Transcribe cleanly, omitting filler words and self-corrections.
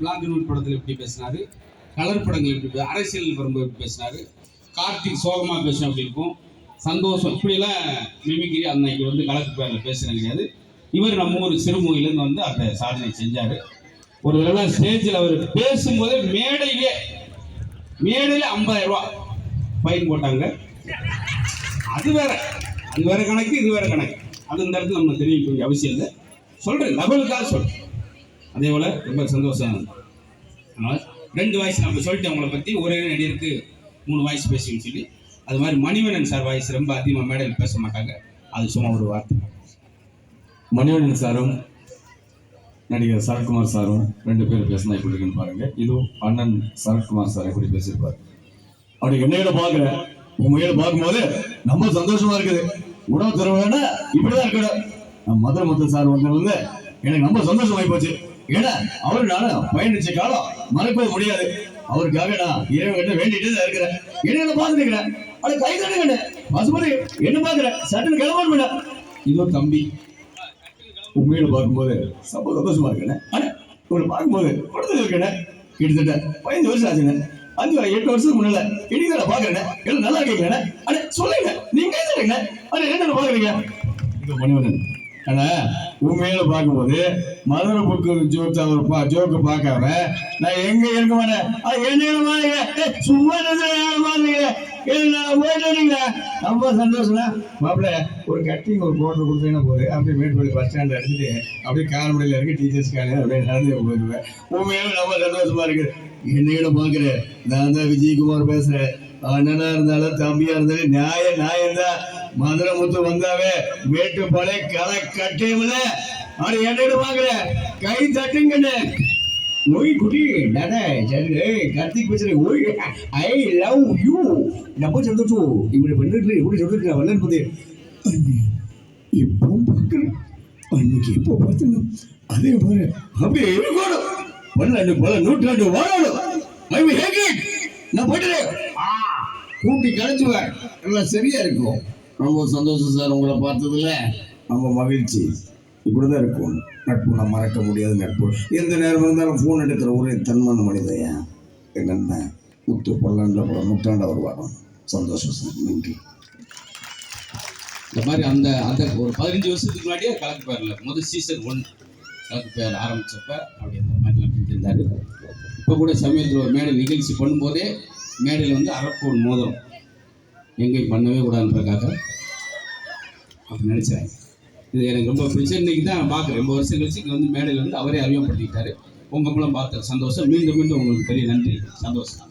Black and white படத்தில் எப்படி பேசினாரு, கலர் படங்கள் எப்படி அரசியல் வரும்போது எப்படி பேசினாரு, கார்த்திக் சோகமாக பேசணும் அப்படி இருக்கும், சந்தோஷம் இப்படியெல்லாம் மிமிக்ரி அன்னைக்கு வந்து கலக்கு பேரில் பேசுறது கிடையாது. இவர் நம்ம ஒரு சிறுமுகையிலேருந்து வந்து அந்த சாதனை செஞ்சார். ஒரு தடவை ஸ்டேஜில் அவர் பேசும்போதே மேடையிலே 50,000 ரூபா ஃபைன் போட்டாங்க. அது வேற கணக்கு, இது வேற கணக்கு. அது இந்த இடத்துல நம்ம தெரிவிக்க அவசியம் இல்லை. சொல்கிறேன், லெவலுக்காக சொல்கிறேன். அதே போல் ரொம்ப சந்தோஷம். அதனால் 2 வாய்ஸ் நம்ம சொல்லிட்டு அவங்கள பற்றி ஒரே நடிகருக்கு 3 வாய்ஸ் பேசுன்னு சொல்லி, அது மாதிரி மணிவண்ணன் சார் வாய்ஸ் ரொம்ப அதிகமாக மேடையில் பேச மாட்டாங்க. அது சும்மா ஒரு வார்த்தை. மணிவண்ணன் சாரும் நடிகர் சரத்குமார் சாரும் 2 பேர் பேசினா எப்படி இருக்குன்னு பாருங்க. இதுவும் அண்ணன் சரத்குமார் சார் எப்படி பேசியிருப்பாரு. அப்படி என்னையில பாக்குறேன், உண்மையில பார்க்கும்போது ரொம்ப சந்தோஷமா இருக்குது. உணவு தருவேன்னா இப்படிதான் இருக்கணும். மதுரை முத்து சார் வந்து எனக்கு ரொம்ப சந்தோஷமாயி போச்சு. ஏன்னா அவரு நானும் பயணிச்ச காலம் மறக்கவே முடியாது. அவருக்காக நான் இறைவன்கிட்ட வேண்டிட்டு தான் இருக்கிறேன். என்ன பாத்துக்கிறேன், அது கை தட்டுங்க பசுபதி என்ன பாக்குறேன், சட்டுன்னு கிளம்ப. இதோ தம்பி உண்மையில பார்க்கும்போது ரொம்ப சந்தோஷமா இருக்கேன். ஆனா உங்களை பார்க்கும்போது கொடுத்து இருக்கேன். கிட்டத்தட்ட 15 வருஷம் ஆச்சுங்க. 8 வருஷத்துக்கு முன்னால இன்னைக்கு நான் பாக்குறேன். எல்லாம் நல்லா இருக்கீங்க. அட சொல்லுங்க, நீங்க கை தட்டுங்க. அட என்ன பாக்குறீங்க இது மணிவண்ணன். ஆனா உண்மையில பார்க்கும்போது மதுரை புக்கு ஜோக்கு பார்க்காம நான் எங்க இருக்க மாட்டேன். சும்மா போயிட்டீங்க. ரொம்ப சந்தோஷம். மாப்பிள்ள ஒரு கட்டிங் ஒரு போட்டு கொடுத்தீங்கன்னா போது அப்படியே மேட்டுப்பள்ளி பஸ் ஸ்டாண்ட் அடிச்சுட்டு அப்படியே காரமடையில் இருக்கு டீச்சர்ஸ் காலையில் அப்படியே நடந்து போயிடுவேன். உண்மையில ரொம்ப சந்தோஷமா இருக்கு. என்னையில பாக்குறேன். நான் தான் விஜயகுமார் பேசுறேன். அண்ணனா இருந்தாலும் தம்பியா இருந்தாலும் நியாயம் தான். மதுரை முத்து வந்தாவே மேட்டுப்பாளைய களை கட்டியமில்ல. அது என்னன்னு பாக்குற கை தட்டுங்க. ஓய் குட்டி தானே கார்த்திக் பேசுறேன். ஓய் ஐ லவ் யூ. ரொம்ப சந்தோஷம். இப்படி பண்ணிட்டு எப்படி சொல்லிட்டு வரலன்னு போது இப்போ பார்க்குறேன். அன்னைக்கு இப்போ பார்த்துங்க அதே மாதிரி அப்படியே இருக்கணும். 12 நூற்றாண்டு வாழணும். நான் போயிட்டு கூட்டி கழிச்சுவேன். எல்லாம் சரியா இருக்கும். ரொம்ப சந்தோஷம் சார் உங்களை பார்த்ததுல. ரொம்ப மகிழ்ச்சி. இப்படிதான் இருக்கும் நட்பு. நான் மறக்க முடியாத நட்பு. எந்த நேரம் இருந்தாலும் ஃபோன் எடுக்கிற ஒரே தன்மான மனிதையா என்னென்ன முத்து பல்லாண்டுல நூற்றாண்டு வருவாங்க. சந்தோஷம் சார். நன்றி. இந்த மாதிரி அந்த ஒரு 15 வருஷத்துக்கு முன்னாடியே கலக்கு பேரில் முதல் சீசன் 1 கலக்கு பேர் ஆரம்பிச்சப்ப அப்படி அந்த மாதிரிலாம் செஞ்சிருந்தாரு. இப்போ கூட சமயத்தில் ஒரு மேடை நிகழ்ச்சி பண்ணும்போதே மேடையில் வந்து அரப்போன் மோதிரம் எங்கேயும் பண்ணவே கூடாதுன்றதுக்காக அப்படி நினச்சாங்க. இது எனக்கு ரொம்ப பிடிச்ச. இன்னைக்கு தான் பார்க்குறேன். ரொம்ப வருஷம் கழிச்சு இங்கே வந்து மேடையில் வந்து அவரே அறிமுகப்படுத்திக்கிட்டாரு. உங்கள் மூலம் பார்த்த சந்தோஷம். மீண்டும் உங்களுக்கு பெரிய நன்றி. சந்தோஷம்.